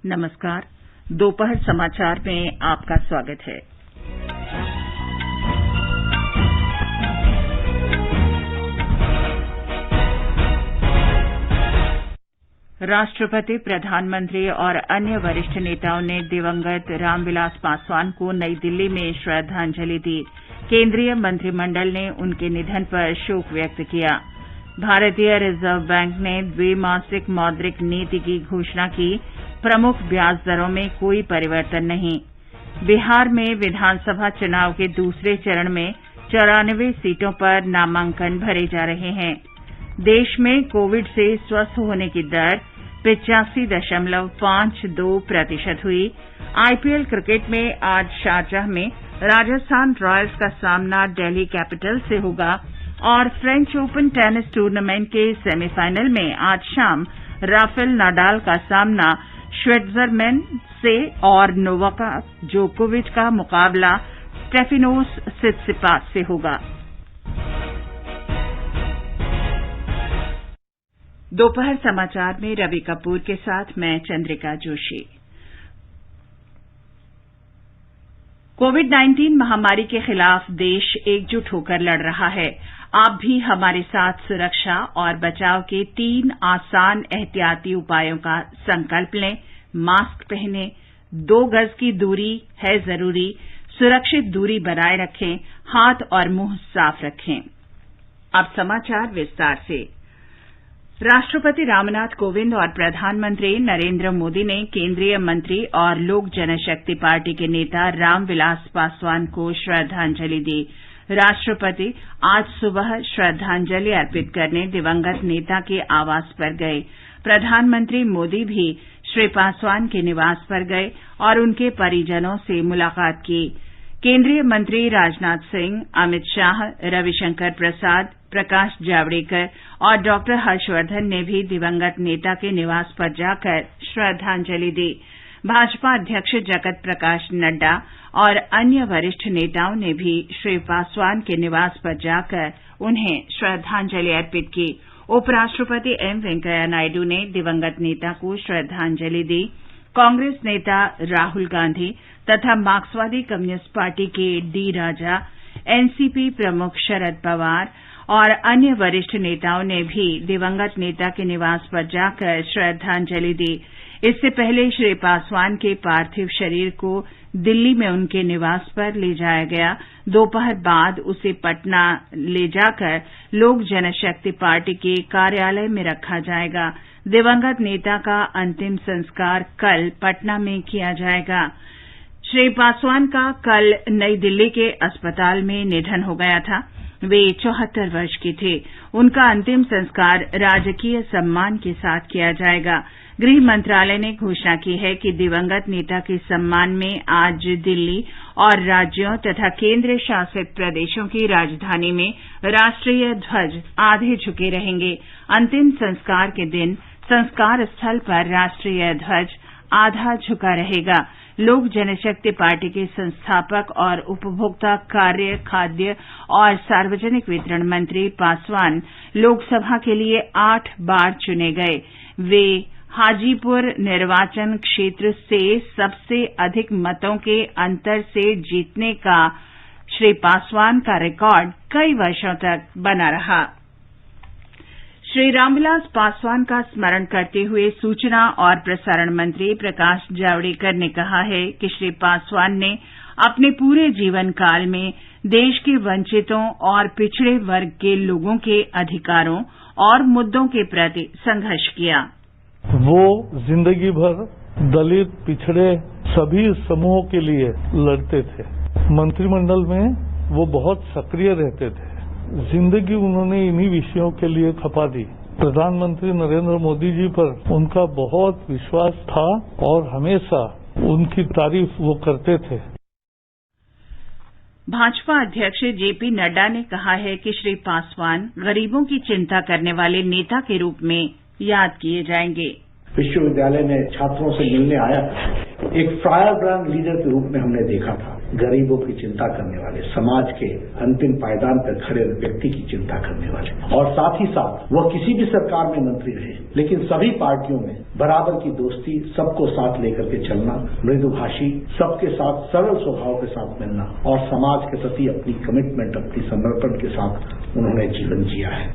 नमस्कार। दोपहर समाचार में आपका स्वागत है। राष्ट्रपति, प्रधानमंत्री और अन्य वरिष्ठ नेताओं ने दिवंगत रामविलास पासवान को नई दिल्ली में श्रद्धांजलि दी। केंद्रीय मंत्रिमंडल ने उनके निधन पर शोक व्यक्त किया। भारतीय रिजर्व बैंक ने द्विमासिक मौद्रिक नीति की घोषणा की। प्रमुख ब्याज दरों में कोई परिवर्तन नहीं। बिहार में विधानसभा चुनाव के दूसरे चरण में 94 सीटों पर नामांकन भरे जा रहे हैं। देश में कोविड से स्वस्थ होने की दर 85.52% हुई। आईपीएल क्रिकेट में आज शारजाह में राजस्थान रॉयल्स का सामना दिल्ली कैपिटल्स से होगा और फ्रेंच ओपन टेनिस टूर्नामेंट के सेमीफाइनल में आज शाम राफेल नाडाल का सामना स्विट्जरलैंड से और नोवाक जोकोविच का मुकाबला स्टेफानोस सित्सिपास से होगा। दोपहर समाचार में रवि कपूर के साथ मैं चंद्रिका जोशी। कोविड-19 महामारी के खिलाफ देश एकजुट होकर लड़ रहा है। आप भी हमारे साथ सुरक्षा और बचाव के 3 आसान एहतियाती उपायों का संकल्प लें। मास्क पहनें, 2 गज की दूरी है जरूरी, सुरक्षित दूरी बनाए रखें, हाथ और मुंह साफ रखें। अब समाचार विस्तार से। राष्ट्रपति रामनाथ कोविंद और प्रधानमंत्री नरेंद्र मोदी ने केंद्रीय मंत्री और लोक जनशक्ति पार्टी के नेता रामविलास पासवान को श्रद्धांजलि दी। राष्ट्रपति आज सुबह श्रद्धांजलि अर्पित करने दिवंगत नेता के आवास पर गए। प्रधानमंत्री मोदी भी श्री पासवान के निवास पर गए और उनके परिजनों से मुलाकात की। केंद्रीय मंत्री राजनाथ सिंह, अमित शाह, रविशंकर प्रसाद, प्रकाश जावड़ेकर और डॉक्टर हर्षवर्धन ने भी दिवंगत नेता के निवास पर जाकर श्रद्धांजलि दी। भाजपा अध्यक्ष जगत प्रकाश नड्डा और अन्य वरिष्ठ नेताओं ने भी श्री पासवान के निवास पर जाकर उन्हें श्रद्धांजलि अर्पित की। उपराष्ट्रपति एम वेंकैया नायडू ने दिवंगत नेता को श्रद्धांजलि दी। कांग्रेस नेता राहुल गांधी तथा मार्क्सवादी कम्युनिस्ट पार्टी के डी राजा, एनसीपी प्रमुख शरद पवार और अन्य वरिष्ठ नेताओं ने भी दिवंगत नेता के निवास पर जाकर श्रद्धांजलि दी। इससे पहले श्री पासवान के पार्थिव शरीर को दिल्ली में उनके निवास पर ले जाया गया। दोपहर बाद उसे पटना ले जाकर लोक जनशक्ति पार्टी के कार्यालय में रखा जाएगा। दिवंगत नेता का अंतिम संस्कार कल पटना में किया जाएगा। श्री पासवान का कल नई दिल्ली के अस्पताल में निधन हो गया था। वे 74 वर्ष के थे। उनका अंतिम संस्कार राजकीय सम्मान के साथ किया जाएगा। गृह मंत्रालय ने घोषणा की है कि दिवंगत नेता के सम्मान में आज दिल्ली और राज्यों तथा केंद्र शासित प्रदेशों की राजधानी में राष्ट्रीय ध्वज आधे झुके रहेंगे। अंतिम संस्कार के दिन संस्कार स्थल पर राष्ट्रीय ध्वज आधा झुका रहेगा। लोक जनशक्ति पार्टी के संस्थापक और उपभोक्ता कार्य, खाद्य और सार्वजनिक वितरण मंत्री पासवान लोकसभा के लिए 8 बार चुने गए। वे हाजीपुर निर्वाचन क्षेत्र से सबसे अधिक मतों के अंतर से जीतने का श्री पासवान का रिकॉर्ड कई वर्षों तक बना रहा। श्री रामविलास पासवान का स्मरण करते हुए सूचना और प्रसारण मंत्री प्रकाश जावड़ेकर ने कहा है कि श्री पासवान ने अपने पूरे जीवन काल में देश के वंचितों और पिछड़े वर्ग के लोगों के अधिकारों और मुद्दों के प्रति संघर्ष किया। वो जिंदगी भर दलित, पिछड़े सभी समूहों के लिए लड़ते थे। मंत्रिमंडल में वो बहुत सक्रिय रहते थे। जिंदगी उन्होंने इन्हीं विषयों के लिए खपा दी। प्रधानमंत्री नरेंद्र मोदी जी पर उनका बहुत विश्वास था और हमेशा उनकी तारीफ वो करते थे। भाजपा अध्यक्ष जेपी नड्डा ने कहा है कि श्री पासवान गरीबों की चिंता करने वाले नेता के रूप में याद किए जाएंगे। विश्वविद्यालय में छात्रों से मिलने आया एक फायर ब्रांड लीडर के रूप में हमने देखा था, गरीबों की चिंता करने वाले, समाज के अंतिम पायदान पर खड़े व्यक्ति की चिंता करने वाले, और साथ ही साथ वह किसी भी सरकार में मंत्री रहे, लेकिन सभी पार्टियों में बराबर की दोस्ती, सबको साथ लेकर के चलना, मृदुभाषी, सबके साथ सरल स्वभाव के साथ मिलना और समाज के प्रति अपनी कमिटमेंट, अपनी समर्पण के साथ उन्होंने जीवन जिया है।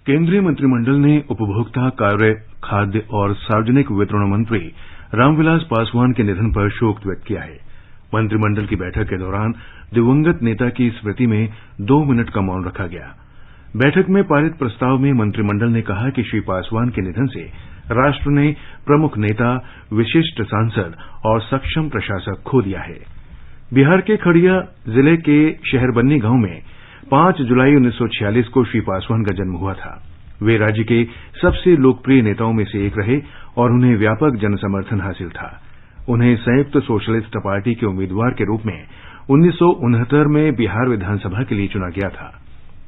केंद्रीय मंत्रिमंडल ने उपभोक्ता कार्य, खाद्य और सार्वजनिक वितरण मंत्री रामविलास पासवान के निधन पर शोक व्यक्त किया है। मंत्रिमंडल की बैठक के दौरान दिवंगत नेता की स्मृति में 2 मिनट का मौन रखा गया। बैठक में पारित प्रस्ताव में मंत्रिमंडल ने कहा कि श्री पासवान के निधन से राष्ट्र ने प्रमुख नेता, विशिष्ट सांसद और सक्षम प्रशासक खो दिया है। बिहार के खगड़िया जिले के शहरबन्नी गांव में 5 जुलाई 1946 को श्री पासवान का जन्म हुआ था। वे राज्य के सबसे लोकप्रिय नेताओं में से एक रहे और उन्हें व्यापक जनसमर्थन हासिल था। उन्हें संयुक्त सोशलिस्ट पार्टी के उम्मीदवार के रूप में 1969 में बिहार विधानसभा के लिए चुना गया था।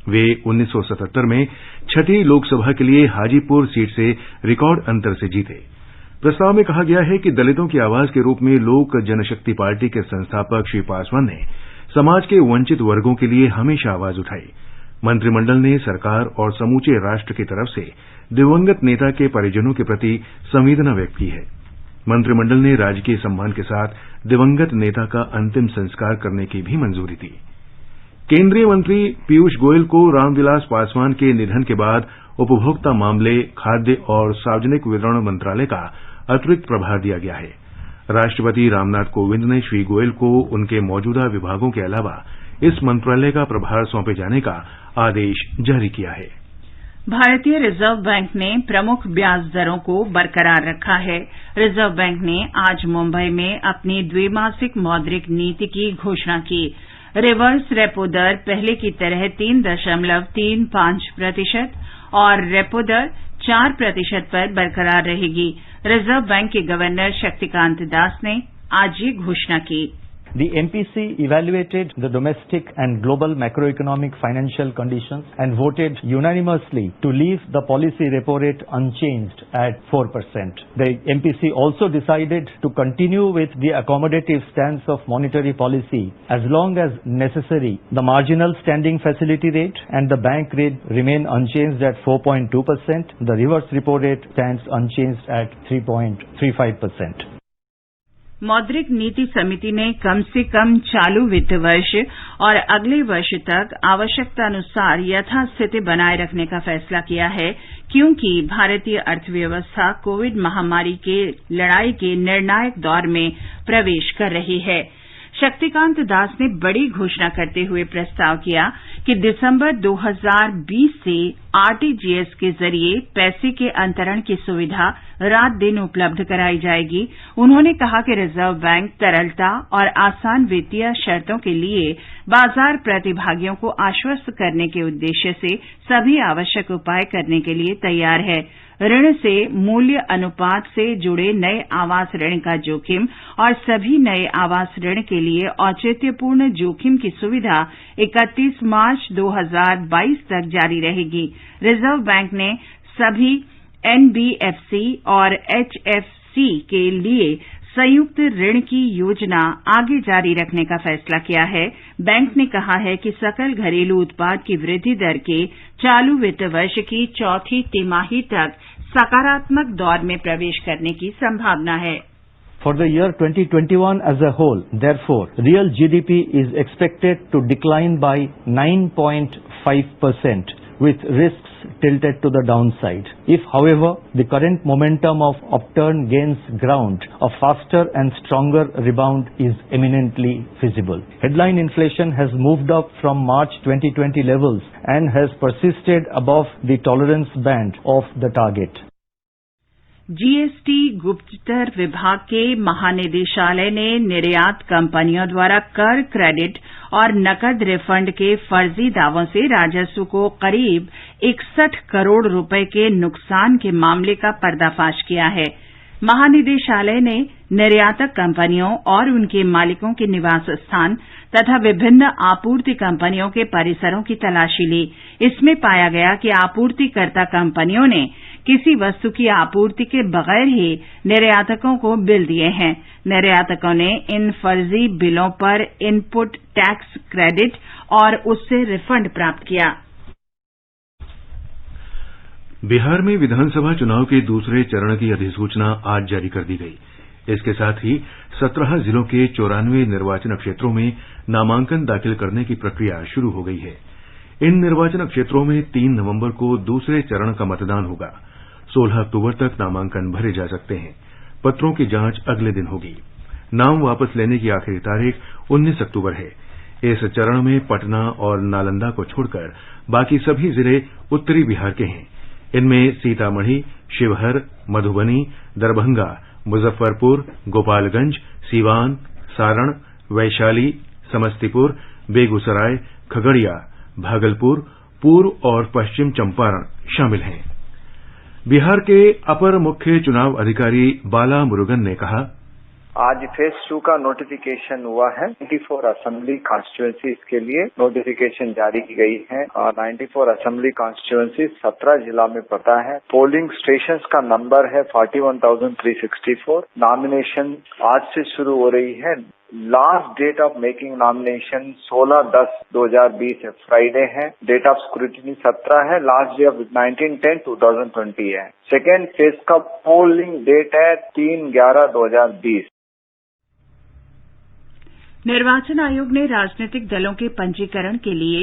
वे 1977 में 6ठी लोकसभा के लिए हाजीपुर सीट से रिकॉर्ड अंतर से जीते। प्रस्ताव में कहा गया है कि दलितों की आवाज के रूप में लोक जनशक्ति पार्टी के संस्थापक श्री पासवान ने समाज के वंचित वर्गों के लिए हमेशा आवाज उठाई। मंत्रिमंडल ने सरकार और समूचे राष्ट्र की तरफ से दिवंगत नेता के परिजनों के प्रति संवेदना व्यक्त की है। मंत्रिमंडल ने राजकीय सम्मान के साथ दिवंगत नेता का अंतिम संस्कार करने की भी मंजूरी दी। केंद्रीय मंत्री पीयूष गोयल को रामविलास पासवान के निधन के बाद उपभोक्ता मामले, खाद्य और सार्वजनिक वितरण मंत्रालय का अतिरिक्त प्रभार दिया गया है। राष्ट्रपति रामनाथ कोविंद ने श्री गोयल को उनके मौजूदा विभागों के अलावा इस मंत्रालय का प्रभार सौंपे जाने का आदेश जारी किया है। भारतीय रिजर्व बैंक ने प्रमुख ब्याज दरों को बरकरार रखा है। रिजर्व बैंक ने आज मुंबई में अपनी द्विमासिक मौद्रिक नीति की घोषणा की। रिवर्स रेपो दर पहले की तरह 3.35% और रेपो दर 4% पर बरकरार रहेगी। रिजर्व बैंक के गवर्नर शक्तिकांत दास ने आज ये घोषणा की। The MPC evaluated the domestic and global macroeconomic financial conditions and voted unanimously to leave the policy repo rate unchanged at 4%. The MPC also decided to continue with the accommodative stance of monetary policy as long as necessary. The marginal standing facility rate and the bank rate remain unchanged at 4.2%. The reverse repo rate stands unchanged at 3.35%. मौद्रिक नीति समिति ने कम से कम चालू वित्त वर्ष और अगले वर्ष तक आवश्यकतानुसार यथास्थिति बनाए रखने का फैसला किया है, क्योंकि भारतीय अर्थव्यवस्था कोविड महामारी के लड़ाई के निर्णायक दौर में प्रवेश कर रही है। शक्तिकांत दास ने बड़ी घोषणा करते हुए प्रस्ताव किया कि दिसंबर 2020 से आरटीजीएस के जरिए पैसे के अंतरण की सुविधा रात दिन उपलब्ध कराई जाएगी। उन्होंने कहा कि रिजर्व बैंक तरलता और आसान वित्तीय शर्तों के लिए बाजार प्रतिभागियों को आश्वस्त करने के उद्देश्य से सभी आवश्यक उपाय करने के लिए तैयार है। ऋण से मूल्य अनुपात से जुड़े नए आवास ऋण का जोखिम और सभी नए आवास ऋण के लिए औचित्यपूर्ण जोखिम की सुविधा 31 मार्च 2022 तक जारी रहेगी। रिजर्व बैंक ने सभी एनबीएफसी और एचएफसी के लिए संयुक्त ऋण की योजना आगे जारी रखने का फैसला किया है। बैंक ने कहा है कि सकल घरेलू उत्पाद की वृद्धि दर के चालू वित्त वर्ष की चौथी तिमाही तक सकारात्मक दौर में प्रवेश करने की संभावना है। For the year 2021 as a whole, therefore, real GDP is expected to decline by 9.5%, with risks tilted to the downside. If, however, the current momentum of upturn gains ground, a faster and stronger rebound is eminently feasible. Headline inflation has moved up from March 2020 levels and has persisted above the tolerance band of the target. GST गुप्तचर विभाग के महानिदेशालय ने निर्यात कंपनियों द्वारा कर credit और नकद रिफंड के फर्जी दावों से राजस्व को करीब 61 करोड़ रुपए के नुकसान के मामले का पर्दाफाश किया है। महानिदेशालय ने निर्यातक कंपनियों और उनके मालिकों के निवास स्थान तथा विभिन्न आपूर्ति कंपनियों के परिसरों की तलाशी ली। इसमें पाया गया कि आपूर्तिकर्ता कंपनियों ने किसी वस्तु की आपूर्ति के बगैर ही निर्यातकों को बिल दिए हैं। निर्यातकों ने इन फर्जी बिलों पर इनपुट टैक्स क्रेडिट और उससे रिफंड प्राप्त किया। बिहार में विधानसभा चुनाव के दूसरे चरण की अधिसूचना आज जारी कर दी गई। इसके साथ ही 17 जिलों के 94 निर्वाचन क्षेत्रों में नामांकन दाखिल करने की प्रक्रिया शुरू हो गई है। इन निर्वाचन क्षेत्रों में 3 नवंबर को दूसरे चरण का मतदान होगा। 16 अक्टूबर तक नामांकन भरे जा सकते हैं। पत्रों की जांच अगले दिन होगी। नाम वापस लेने की आखिरी तारीख 19 अक्टूबर है। इस चरण में पटना और नालंदा को छोड़कर बाकी सभी जिले उत्तरी बिहार के हैं। इनमें सीतामढ़ी, शिवहर, मधुबनी, दरभंगा, मुजफ्फरपुर, गोपालगंज, सीवान, सारण, वैशाली, समस्तीपुर, बेगूसराय, खगड़िया, भागलपुर, पूर्व और पश्चिम चंपारण शामिल हैं। बिहार के अपर मुख्य चुनाव अधिकारी बाला मुरुगन ने कहा, आज फेज 2 का नोटिफिकेशन हुआ है। 94 असेंबली कॉन्स्टिट्यूएंसीज के लिए नोटिफिकेशन जारी की गई है और 94 असेंबली कॉन्स्टिट्यूएंसीज 17 जिला में पता है। पोलिंग स्टेशंस का नंबर है 41,364। नॉमिनेशन आज से शुरू हो रही है। Last date of making nomination 16/10/2020 है, फ्राइडे है। डेट ऑफ स्क्रूटिनी 17 है। लास्ट डे ऑफ 19/10/2020 है। सेकेंड फेज का पोलिंग डेट है 3/11/2020। निर्वाचन आयोग ने राजनीतिक दलों के पंजीकरण के लिए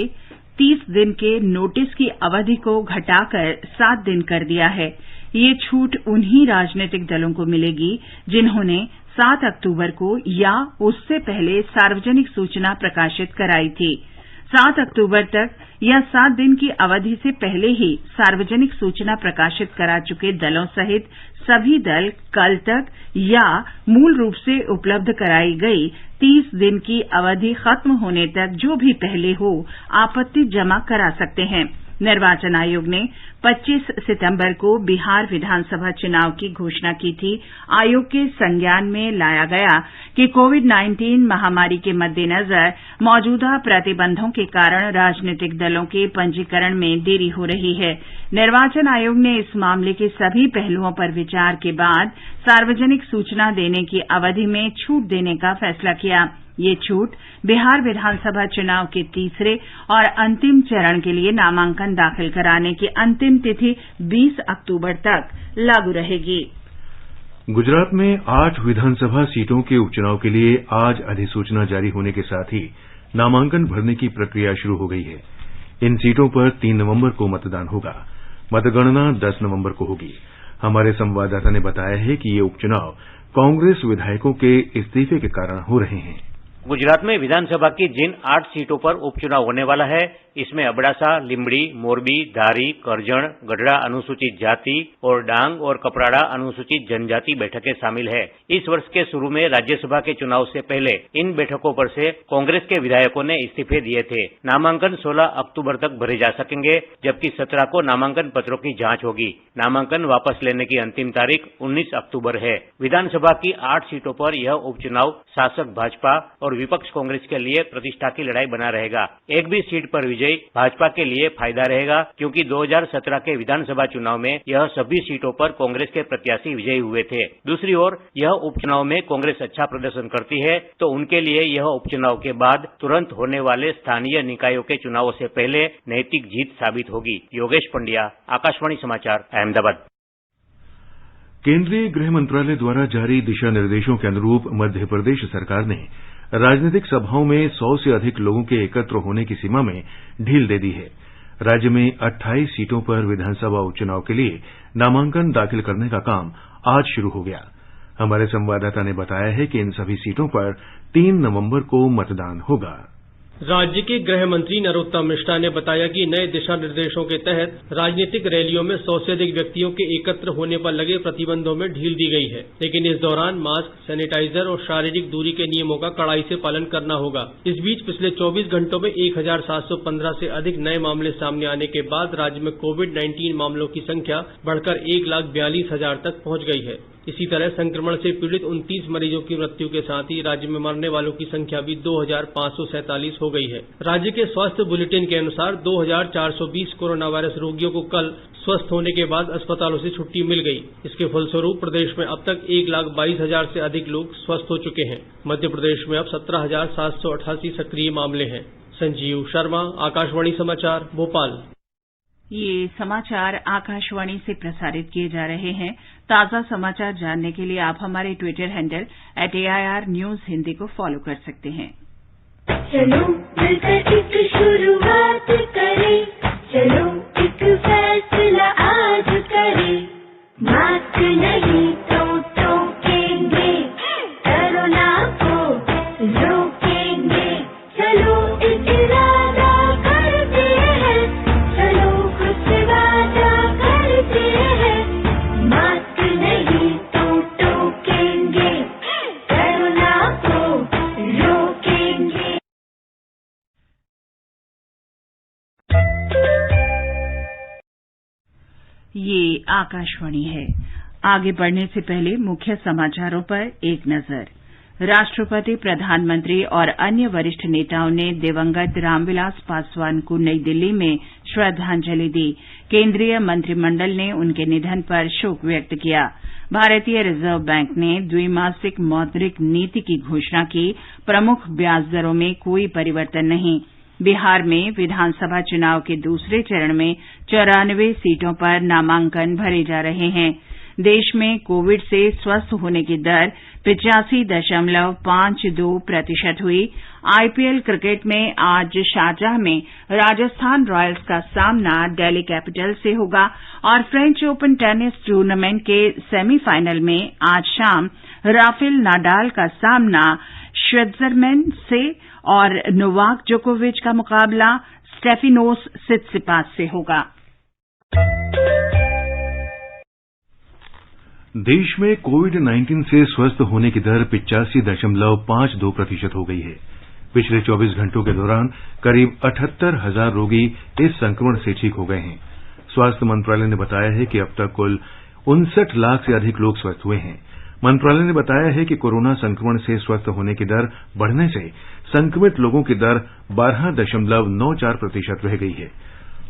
30 दिन के नोटिस की अवधि को घटाकर 7 दिन कर दिया है। ये छूट उन्हीं राजनीतिक दलों को मिलेगी जिन्होंने 7 अक्टूबर को या उससे पहले सार्वजनिक सूचना प्रकाशित कराई थी। 7 अक्टूबर तक या 7 दिन की अवधि से पहले ही सार्वजनिक सूचना प्रकाशित करा चुके दलों सहित सभी दल कल तक या मूल रूप से उपलब्ध कराई गई 30 दिन की अवधि खत्म होने तक जो भी पहले हो आपत्ति जमा करा सकते हैं। निर्वाचन आयोग ने 25 सितंबर को बिहार विधानसभा चुनाव की घोषणा की थी। आयोग के संज्ञान में लाया गया कि कोविड-19 महामारी के मद्देनजर मौजूदा प्रतिबंधों के कारण राजनीतिक दलों के पंजीकरण में देरी हो रही है। निर्वाचन आयोग ने इस मामले के सभी पहलुओं पर विचार के बाद सार्वजनिक सूचना देने की अवधि में छूट देने का फैसला किया। ये छूट बिहार विधानसभा चुनाव के तीसरे और अंतिम चरण के लिए नामांकन दाखिल कराने की अंतिम तिथि 20 अक्टूबर तक लागू रहेगी। गुजरात में 8 विधानसभा सीटों के उपचुनाव के लिए आज अधिसूचना जारी होने के साथ ही नामांकन भरने की प्रक्रिया शुरू हो गई है। इन सीटों पर 3 नवंबर को मतदान होगा। मतगणना 10 नवंबर को होगी। हमारे संवाददाता ने बताया है कि ये उपचुनाव कांग्रेस विधायकों के इस्तीफे के कारण हो रहे हैं। गुजरात में विधानसभा की जिन 8 सीटों पर उपचुनाव होने वाला है, इसमें अबडासा, लिंबड़ी, मोरबी, धारी, करजण, गढ़ड़ा अनुसूचित जाति और डांग और कपराड़ा अनुसूचित जनजाति बैठकें शामिल है। इस वर्ष के शुरू में राज्यसभा के चुनाव से पहले इन बैठकों पर से कांग्रेस के विधायकों ने इस्तीफे दिए थे। नामांकन 16 अक्टूबर तक भरे जा सकेंगे, जबकि 17 को नामांकन पत्रों की जांच होगी। नामांकन वापस लेने की अंतिम तारीख 19 अक्टूबर है। विधानसभा की 8 सीटों पर यह उपचुनाव शासक भाजपा और विपक्ष कांग्रेस के लिए प्रतिष्ठा की लड़ाई बना रहेगा। एक भी सीट पर विजय भाजपा के लिए फायदा रहेगा, क्योंकि 2017 के विधानसभा चुनाव में यह सभी सीटों पर कांग्रेस के प्रत्याशी विजयी हुए थे। दूसरी ओर यह उपचुनाव में कांग्रेस अच्छा प्रदर्शन करती है तो उनके लिए यह उपचुनाव के बाद तुरंत होने वाले स्थानीय निकायों के चुनावों से पहले नैतिक जीत साबित होगी। योगेश पंड्या, आकाशवाणी समाचार, अहमदाबाद। केंद्रीय गृह मंत्रालय द्वारा जारी दिशा निर्देशों के अनुरूप मध्य प्रदेश सरकार ने राजनीतिक सभाओं में 100 से अधिक लोगों के एकत्र होने की सीमा में ढील दे दी है। राज्य में 28 सीटों पर विधानसभा उपचुनाव के लिए नामांकन दाखिल करने का काम आज शुरू हो गया। हमारे संवाददाता ने बताया है कि इन सभी सीटों पर 3 नवंबर को मतदान होगा। राज्य के गृह मंत्री नरोत्तम मिश्रा ने बताया कि नए दिशा निर्देशों के तहत राजनीतिक रैलियों में 100 से अधिक व्यक्तियों के एकत्र होने पर लगे प्रतिबंधों में ढील दी गई है, लेकिन इस दौरान मास्क, सैनिटाइजर और शारीरिक दूरी के नियमों का कड़ाई से पालन करना होगा। इस बीच पिछले 24 घंटों में 1715 से अधिक नए मामले सामने आने के बाद राज्य में कोविड-19 मामलों की संख्या बढ़कर 1,42,000 तक पहुंच गई है। इसी तरह संक्रमण से पीड़ित 29 मरीजों की मृत्यु के साथ ही राज्य में मरने वालों की संख्या भी 2,547 हो गई है। राज्य के स्वास्थ्य बुलेटिन के अनुसार 2,420 कोरोना वायरस रोगियों को कल स्वस्थ होने के बाद अस्पतालों से छुट्टी मिल गई। इसके फलस्वरूप प्रदेश में अब तक 1,22,000 से अधिक लोग स्वस्थ हो चुके हैं। मध्य प्रदेश में अब 17,788 सक्रिय मामले हैं। संजीव शर्मा, आकाशवाणी समाचार, भोपाल। ये समाचार आकाशवाणी से प्रसारित किए जा रहे हैं। ताजा समाचार जानने के लिए आप हमारे Twitter handle @AIR News Hindi को फॉलो कर सकते हैं। चलो मिलकर एक शुरुआत करें, चलो एक फैसला आज करें, मास्क नहीं तो टोकेंगे, कोरोना को रोकेंगे, चलो एक इरादा करते हैं, चलो कुछ वादा करते हैं, मास्क नहीं तो टोकेंगे, कोरोना को रोकेंगे। ये आकाशवाणी है। आगे बढ़ने से पहले मुख्य समाचारों पर एक नजर। राष्ट्रपति, प्रधानमंत्री और अन्य वरिष्ठ नेताओं ने दिवंगत रामविलास पासवान को नई दिल्ली में श्रद्धांजलि दी। केंद्रीय मंत्रिमंडल ने उनके निधन पर शोक व्यक्त किया। भारतीय रिजर्व बैंक ने द्विमासिक मौद्रिक नीति की घोषणा की। प्रमुख ब्याज दरों में कोई परिवर्तन नहीं। बिहार में विधानसभा चुनाव के दूसरे चरण में 94 सीटों पर नामांकन भरे जा रहे हैं। देश में कोविड से स्वस्थ होने की दर 85.52% हुई। आईपीएल क्रिकेट में आज शारजाह में राजस्थान रॉयल्स का सामना दिल्ली कैपिटल्स से होगा और फ्रेंच ओपन टेनिस टूर्नामेंट के सेमीफाइनल में आज शाम राफेल नाडाल का सामना स्विट्जरलैंड से और नोवाक जोकोविच का मुकाबला स्टेफिनोस सित्सिपास से होगा। देश में कोविड-19 से स्वस्थ होने की दर 85.52% हो गई है। पिछले 24 घंटों के दौरान करीब 78,000 रोगी इस संक्रमण से ठीक हो गए हैं। स्वास्थ्य मंत्रालय ने बताया है कि अब तक कुल 59 लाख से अधिक लोग स्वस्थ हुए हैं। मंत्रालय ने बताया है कि कोरोना संक्रमण से स्वस्थ होने की दर बढ़ने से संक्रमित लोगों की दर 12.94% रह गई है।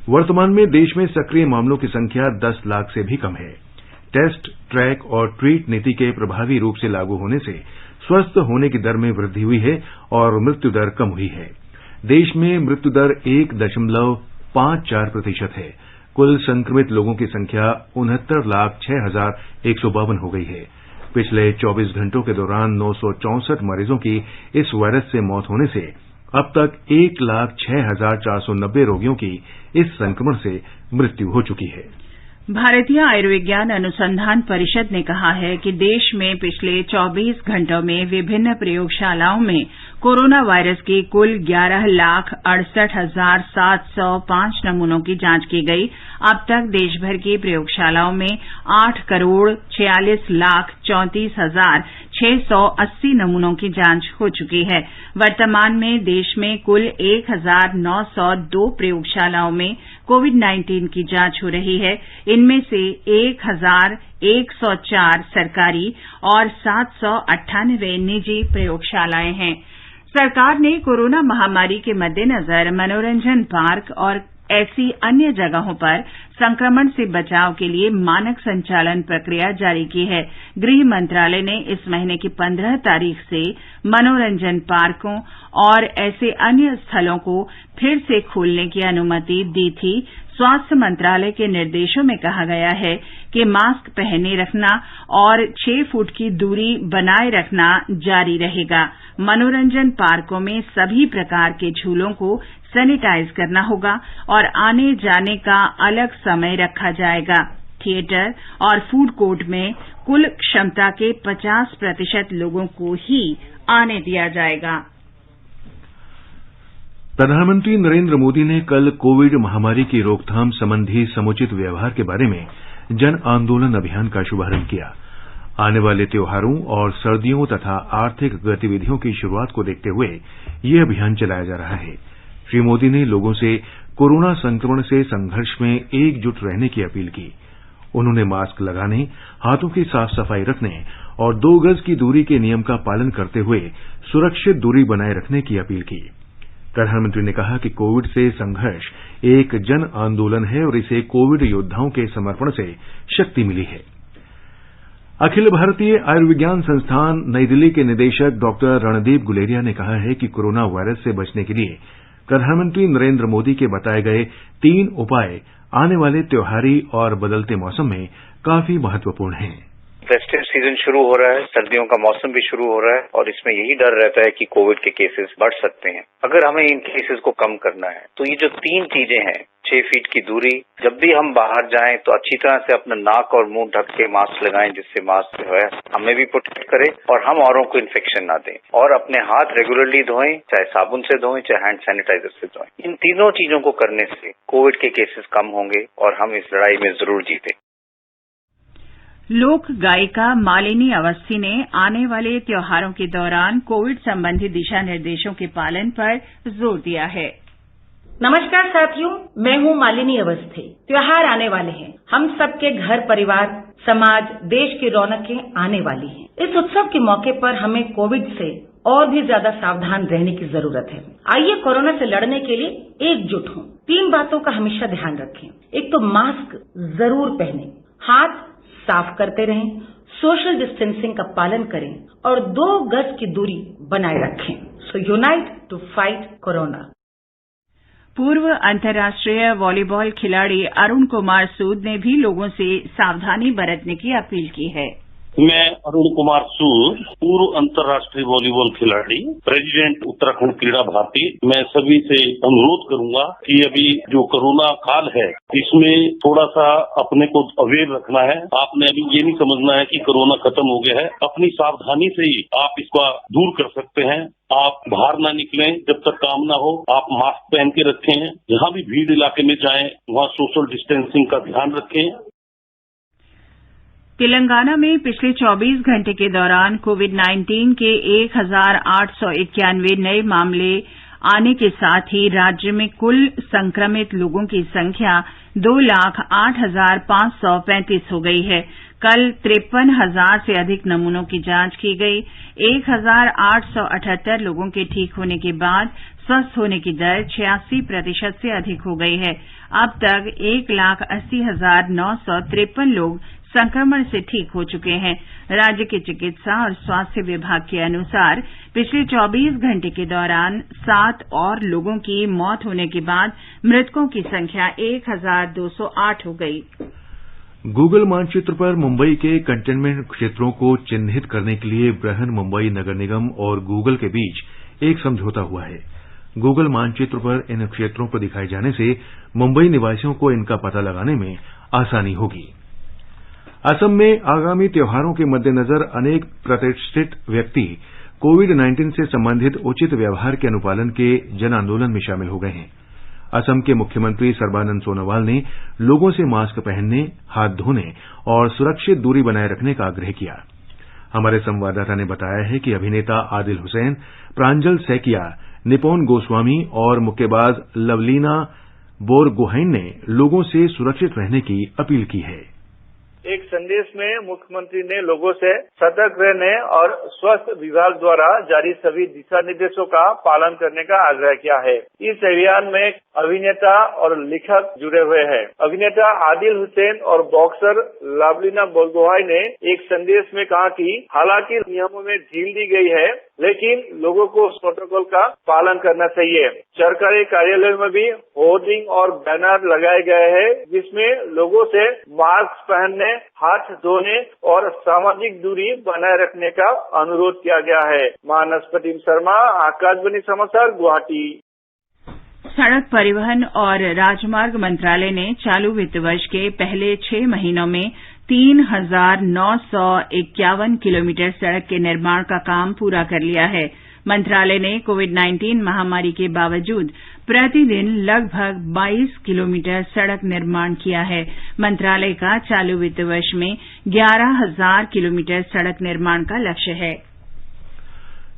वर्तमान में देश में सक्रिय मामलों की संख्या 10 लाख से भी कम है। टेस्ट, ट्रैक और ट्रीट नीति के प्रभावी रूप से लागू होने से स्वस्थ होने की दर में वृद्धि हुई है और मृत्यु दर कम हुई है। देश में मृत्यु दर 1.54% है। कुल संक्रमित लोगों की संख्या 69,06,152 हो गई है। पिछले 24 घंटों के दौरान 964 मरीजों की इस वायरस से मौत होने से अब तक 1,06,490 रोगियों की इस संक्रमण से मृत्यु हो चुकी है। भारतीय आयुर्विज्ञान अनुसंधान परिषद ने कहा है कि देश में पिछले 24 घंटों में विभिन्न प्रयोगशालाओं में कोरोना वायरस के कुल 11,68,705 नमूनों की जांच की गई। अब तक देशभर की प्रयोगशालाओं में 8,46,34,680 नमूनों की जांच हो चुकी है। वर्तमान में देश में कुल 1,902 प्रयोगशालाओं में कोविड-19 की जांच हो रही है। इनमें से 1,104 सरकारी और 798 निजी प्रयोगशालाएं हैं। सरकार ने कोरोना महामारी के मद्देनजर मनोरंजन पार्क और ऐसी अन्य जगहों पर संक्रमण से बचाव के लिए मानक संचालन प्रक्रिया जारी की है। गृह मंत्रालय ने इस महीने की 15 तारीख से मनोरंजन पार्कों और ऐसे अन्य स्थलों को फिर से खोलने की अनुमति दी थी। स्वास्थ्य मंत्रालय के निर्देशों में कहा गया है कि मास्क पहने रखना और 6 फुट की दूरी बनाए रखना जारी रहेगा। मनोरंजन पार्कों में सभी प्रकार के झूलों को सैनिटाइज करना होगा और आने जाने का अलग समय रखा जाएगा। थिएटर और फूड कोर्ट में कुल क्षमता के 50% लोगों को ही आने दिया जाएगा। प्रधानमंत्री नरेंद्र मोदी ने कल कोविड महामारी की रोकथाम संबंधी समुचित व्यवहार के बारे में जन आंदोलन अभियान का शुभारंभ किया। आने वाले त्योहारों और सर्दियों तथा आर्थिक गतिविधियों की शुरुआत को देखते हुए ये अभियान चलाया जा रहा है। श्री मोदी ने लोगों से कोरोना संक्रमण से संघर्ष में एकजुट रहने की अपील की। उन्होंने मास्क लगाने, हाथों की साफ सफाई रखने और 2 गज की दूरी के नियम का पालन करते हुए सुरक्षित दूरी बनाए रखने की अपील की। प्रधानमंत्री ने कहा कि कोविड से संघर्ष एक जन आंदोलन है और इसे कोविड योद्धाओं के समर्पण से शक्ति मिली है। अखिल भारतीय आयुर्विज्ञान संस्थान नई दिल्ली के निदेशक डॉक्टर रणदीप गुलेरिया ने कहा है कि कोरोना वायरस से बचने के लिए प्रधानमंत्री नरेंद्र मोदी के बताए गए 3 उपाय आने वाले त्योहारी और बदलते मौसम में काफी महत्वपूर्ण हैं। फेस्टिव सीजन शुरू हो रहा है, सर्दियों का मौसम भी शुरू हो रहा है और इसमें यही डर रहता है कि कोविड के केसेस बढ़ सकते हैं। अगर हमें इन केसेस को कम करना है तो ये जो 3 चीजें हैं, 6 फीट की दूरी, जब भी हम बाहर जाएं तो अच्छी तरह से अपना नाक और मुंह ढक के मास्क लगाएं, जिससे मास्क जो है हमें भी प्रोटेक्ट करे और हम औरों को इन्फेक्शन ना दें, और अपने हाथ रेगुलरली धोएं, चाहे साबुन से धोएं चाहे हैंड सैनिटाइजर से धोएं। इन तीनों चीजों को करने से कोविड के केसेस कम होंगे और हम इस लड़ाई में जरूर जीते। लोक गायिका मालिनी अवस्थी ने आने वाले त्योहारों के दौरान कोविड संबंधी दिशा निर्देशों के पालन पर जोर दिया है। नमस्कार साथियों, मैं हूं मालिनी अवस्थी। त्योहार आने वाले हैं, हम सबके घर परिवार, समाज, देश की रौनकें आने वाली हैं। इस उत्सव के मौके पर हमें कोविड से और भी ज्यादा सावधान रहने की जरूरत है। आइए कोरोना से लड़ने के लिए एकजुट हों। 3 बातों का हमेशा ध्यान रखें। एक तो मास्क जरूर पहनें, हाथ साफ करते रहें, सोशल डिस्टेंसिंग का पालन करें और 2 गज की दूरी बनाए रखें। सो यूनाइट टू फाइट कोरोना। पूर्व अंतर्राष्ट्रीय वॉलीबॉल खिलाड़ी अरुण कुमार सूद ने भी लोगों से सावधानी बरतने की अपील की है। मैं अरुण कुमार सूद, पूर्व अंतर्राष्ट्रीय वॉलीबॉल खिलाड़ी, प्रेसिडेंट उत्तराखंड क्रीड़ा भारती, मैं सभी से अनुरोध करूंगा कि अभी जो कोरोना काल है इसमें थोड़ा सा अपने को अवेयर रखना है। आपने अभी ये नहीं समझना है कि कोरोना खत्म हो गया है। अपनी सावधानी से ही आप इसका दूर कर सकते हैं। आप बाहर ना निकलें जब तक काम ना हो, आप मास्क पहन के रखें, जहां भी भीड़ इलाके में जाएं वहां सोशल डिस्टेंसिंग का ध्यान रखें। तेलंगाना में पिछले 24 घंटे के दौरान कोविड-19 के 1891 नए मामले आने के साथ ही राज्य में कुल संक्रमित लोगों की संख्या 2,08,535 हो गई है। कल 53,000 से अधिक नमूनों की जांच की गई। 1,878 लोगों के ठीक होने के बाद स्वस्थ होने की दर 86% से अधिक हो गई है। अब तक 1,80,953 लोग संक्रमण से ठीक हो चुके हैं। राज्य के चिकित्सा और स्वास्थ्य विभाग के अनुसार पिछले 24 घंटे के दौरान 7 और लोगों की मौत होने के बाद मृतकों की संख्या 1,208 हो गई। गूगल मानचित्र पर मुंबई के कंटेनमेंट क्षेत्रों को चिन्हित करने के लिए बृहन मुंबई नगर निगम और गूगल के बीच एक समझौता हुआ है। गूगल मानचित्र पर इन क्षेत्रों को दिखाए जाने से मुंबई निवासियों को इनका पता लगाने में आसानी होगी। असम में आगामी त्योहारों के मद्देनजर अनेक प्रतिष्ठित व्यक्ति कोविड-19 से संबंधित उचित व्यवहार के अनुपालन के जन आंदोलन में शामिल हो गए हैं। असम के मुख्यमंत्री सर्बानंद सोनोवाल ने लोगों से मास्क पहनने, हाथ धोने और सुरक्षित दूरी बनाए रखने का आग्रह किया। हमारे संवाददाता ने बताया है कि अभिनेता आदिल हुसैन, प्रांजल सैकिया, निपोन गोस्वामी और मुक्केबाज लवलीना बोरगोहाइन ने लोगों से सुरक्षित रहने की अपील की है। एक संदेश में मुख्यमंत्री ने लोगों से सतर्क रहने और स्वास्थ्य विभाग द्वारा जारी सभी दिशा निर्देशों का पालन करने का आग्रह किया है। इस अभियान में अभिनेता और लेखक जुड़े हुए हैं। अभिनेता आदिल हुसैन और बॉक्सर लवलीना बोरगोहाइन ने एक संदेश में कहा कि हालांकि नियमों में ढील दी गई है, लेकिन लोगों को उस प्रोटोकॉल का पालन करना चाहिए। सरकारी कार्यालयों में भी होर्डिंग और बैनर लगाए गए हैं, जिसमें लोगों से मास्क पहनने, हाथ धोने और सामाजिक दूरी बनाए रखने का अनुरोध किया गया है। मानस प्रतिम शर्मा, आकाशवाणी समाचार, गुवाहाटी। सड़क परिवहन और राजमार्ग मंत्रालय ने चालू वित्त वर्ष के पहले 6 महीनों में 3,951 किलोमीटर सड़क के निर्माण का काम पूरा कर लिया है। मंत्रालय ने कोविड-19 महामारी के बावजूद प्रतिदिन लगभग 22 किलोमीटर सड़क निर्माण किया है। मंत्रालय का चालू वित्त वर्ष में 11,000 किलोमीटर सड़क निर्माण का लक्ष्य है।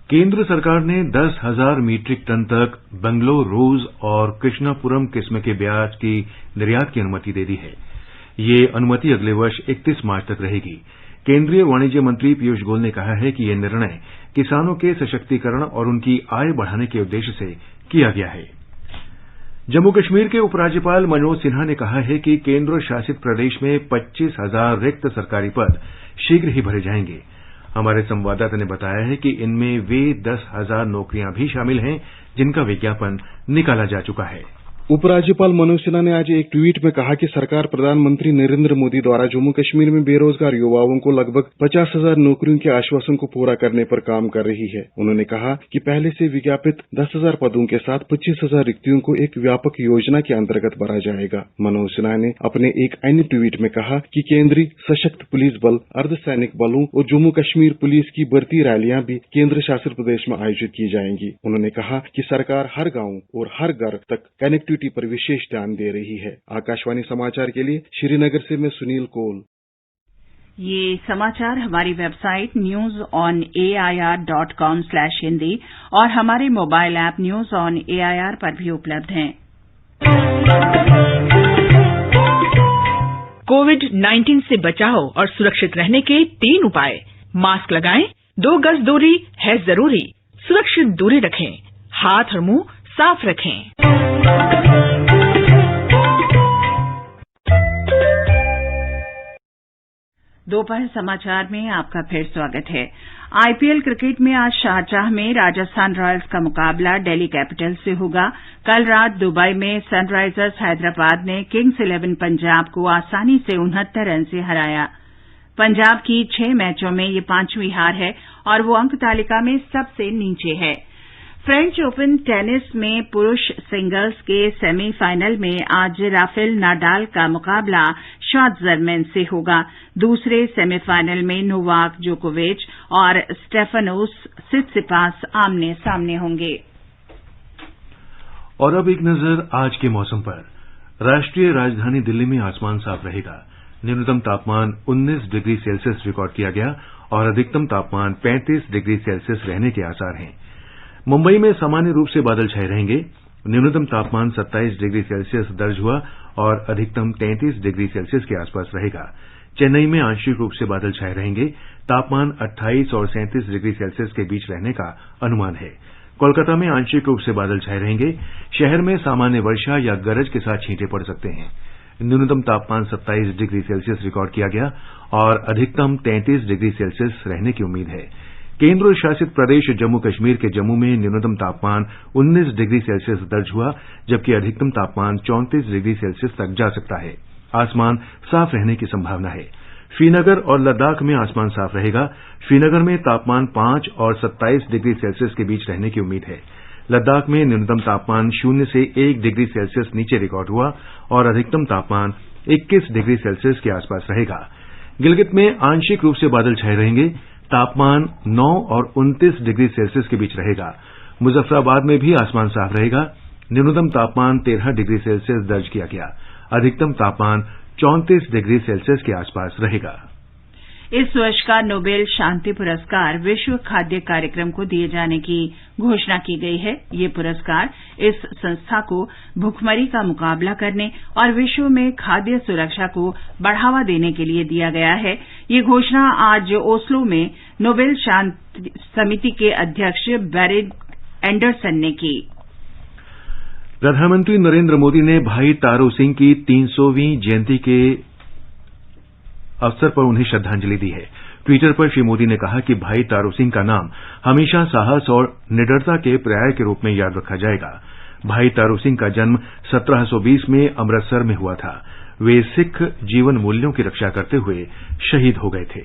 केंद्र सरकार ने 10,000 मीट्रिक टन तक बेंगलोर रोज और कृष्णापुरम किस्म के प्याज की निर्यात की अनुमति दे दी है। ये अनुमति अगले वर्ष 31 मार्च तक रहेगी। केंद्रीय वाणिज्य मंत्री पीयूष गोयल ने कहा है कि यह निर्णय किसानों के सशक्तिकरण और उनकी आय बढ़ाने के उद्देश्य से किया गया है। जम्मू कश्मीर के उपराज्यपाल मनोज सिन्हा ने कहा है कि केंद्र शासित प्रदेश में 25,000 रिक्त सरकारी पद शीघ्र ही भरे जाएंगे। हमारे संवाददाता ने बताया है कि इनमें वे 10,000 नौकरियां भी शामिल हैं जिनका विज्ञापन निकाला जा चुका है। उपराज्यपाल मनोज सिन्हा ने आज एक ट्वीट में कहा कि सरकार प्रधानमंत्री नरेंद्र मोदी द्वारा जम्मू कश्मीर में बेरोजगार युवाओं को लगभग 50,000 नौकरियों के आश्वासन को पूरा करने पर काम कर रही है। उन्होंने कहा कि पहले से विज्ञापित 10,000 पदों के साथ 25,000 रिक्तियों को एक व्यापक योजना के अंतर्गत भरा जाएगा। मनोज सिन्हा ने अपने एक अन्य ट्वीट में कहा कि केंद्रीय सशक्त पुलिस बल, अर्धसैनिक बलों और जम्मू कश्मीर पुलिस की भर्ती रैलियां भी केंद्र शासित प्रदेश में आयोजित की जाएंगी। उन्होंने कहा कि सरकार हर गांव और हर घर तक कनेक्टिविटी पर विशेष ध्यान दे रही है। आकाशवाणी समाचार के लिए श्रीनगर से मैं सुनील कोल। ये समाचार हमारी वेबसाइट newsonair.com/hindi और हमारे mobile app news on AIR पर भी उपलब्ध हैं। कोविड-19 से बचाव और सुरक्षित रहने के 3 उपाय। मास्क लगाएं, 2 गज दूरी है जरूरी, सुरक्षित दूरी रखें, हाथ और मुंह साफ रखें। दोपहर समाचार में आपका फिर स्वागत है। आईपीएल क्रिकेट में आज शारजाह में राजस्थान रॉयल्स का मुकाबला दिल्ली कैपिटल्स से होगा। कल रात दुबई में सनराइजर्स हैदराबाद ने किंग्स 11 पंजाब को आसानी से 69 रन से हराया। पंजाब की 6 मैचों में ये 5वीं हार है और वो अंक तालिका में सबसे नीचे है। फ्रेंच ओपन टेनिस में पुरुष सिंगल्स के सेमीफाइनल में आज राफेल नाडाल का मुकाबला श्वार्ट्जरमैन से होगा। दूसरे सेमीफाइनल में नोवाक जोकोविच और स्टेफानोस सित्सिपास आमने सामने होंगे। और अब एक नजर आज के मौसम पर। राष्ट्रीय राजधानी दिल्ली में आसमान साफ रहेगा। न्यूनतम तापमान 19 डिग्री सेल्सियस रिकॉर्ड किया गया और अधिकतम तापमान 35 डिग्री सेल्सियस रहने के आसार हैं। मुंबई में सामान्य रूप से बादल छाए रहेंगे। न्यूनतम तापमान 27 डिग्री सेल्सियस दर्ज हुआ और अधिकतम 33 डिग्री सेल्सियस के आसपास रहेगा। चेन्नई में आंशिक रूप से बादल छाए रहेंगे। तापमान 28 और 37 डिग्री सेल्सियस के बीच रहने का अनुमान है। कोलकाता में आंशिक रूप से बादल छाए रहेंगे। शहर में सामान्य वर्षा या गरज के साथ छींटे पड़ सकते हैं। न्यूनतम तापमान 27 डिग्री सेल्सियस रिकॉर्ड किया गया और अधिकतम 33 डिग्री सेल्सियस रहने की उम्मीद है। केंद्र शासित प्रदेश जम्मू कश्मीर के जम्मू में न्यूनतम तापमान 19 डिग्री सेल्सियस दर्ज हुआ, जबकि अधिकतम तापमान 34 डिग्री सेल्सियस तक जा सकता है। आसमान साफ रहने की संभावना है। श्रीनगर और लद्दाख में आसमान साफ रहेगा। श्रीनगर में तापमान 5 और 27 डिग्री सेल्सियस के बीच रहने की उम्मीद है। लद्दाख में न्यूनतम तापमान 0 से 1 डिग्री सेल्सियस नीचे रिकॉर्ड हुआ और अधिकतम तापमान 21 डिग्री सेल्सियस के आसपास रहेगा। गिलगित में आंशिक रूप से बादल छाए रहेंगे। तापमान 9 और 29 डिग्री सेल्सियस के बीच रहेगा। मुजफ्फराबाद में भी आसमान साफ रहेगा। न्यूनतम तापमान 13 डिग्री सेल्सियस दर्ज किया गया। अधिकतम तापमान 34 डिग्री सेल्सियस के आसपास रहेगा। इस वर्ष का नोबेल शांति पुरस्कार विश्व खाद्य कार्यक्रम को दिए जाने की घोषणा की गई है। ये पुरस्कार इस संस्था को भुखमरी का मुकाबला करने और विश्व में खाद्य सुरक्षा को बढ़ावा देने के लिए दिया गया है। ये घोषणा आज ओस्लो में नोबेल शांति समिति के अध्यक्ष बेरिट एंडरसन ने की। प्रधानमंत्री नरेंद्र मोदी ने भाई तारू सिंह की 300वीं जयंती के अवसर पर उन्हें श्रद्धांजलि दी है। ट्विटर पर श्री मोदी ने कहा कि भाई तारू सिंह का नाम हमेशा साहस और निडरता के पर्याय के रूप में याद रखा जाएगा। भाई तारू सिंह का जन्म 1720 में अमृतसर में हुआ था। वे सिख जीवन मूल्यों की रक्षा करते हुए शहीद हो गए थे।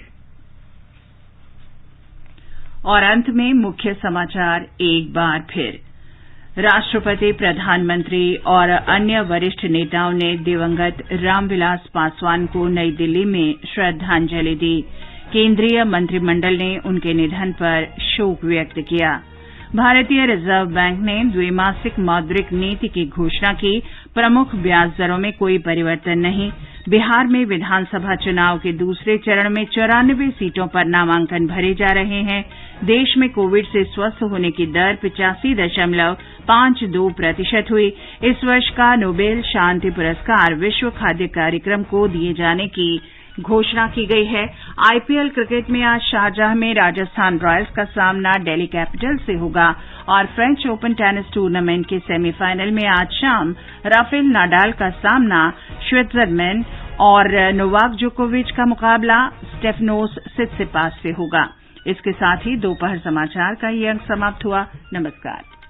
और अंत में मुख्य समाचार एक बार फिर। राष्ट्रपति, प्रधानमंत्री और अन्य वरिष्ठ नेताओं ने दिवंगत रामविलास पासवान को नई दिल्ली में श्रद्धांजलि दी। केंद्रीय मंत्रिमंडल ने उनके निधन पर शोक व्यक्त किया। भारतीय रिजर्व बैंक ने द्विमासिक मौद्रिक नीति की घोषणा की। प्रमुख ब्याज दरों में कोई परिवर्तन नहीं। बिहार में विधानसभा चुनाव के दूसरे चरण में 94 सीटों पर नामांकन भरे जा रहे हैं। देश में कोविड से स्वस्थ होने की दर 85.52% हुई। इस वर्ष का नोबेल शांति पुरस्कार विश्व खाद्य कार्यक्रम को दिए जाने की घोषणा की गई है। आईपीएल क्रिकेट में आज शारजाह में राजस्थान रॉयल्स का सामना दिल्ली कैपिटल से होगा और फ्रेंच ओपन टेनिस टूर्नामेंट के सेमीफाइनल में आज शाम राफेल नाडाल का सामना स्विट्जरलैंड और नोवाक जोकोविच का मुकाबला स्टेफनोस सित्सिपास से होगा। इसके साथ ही दोपहर समाचार का ये अंक समाप्त हुआ। नमस्कार।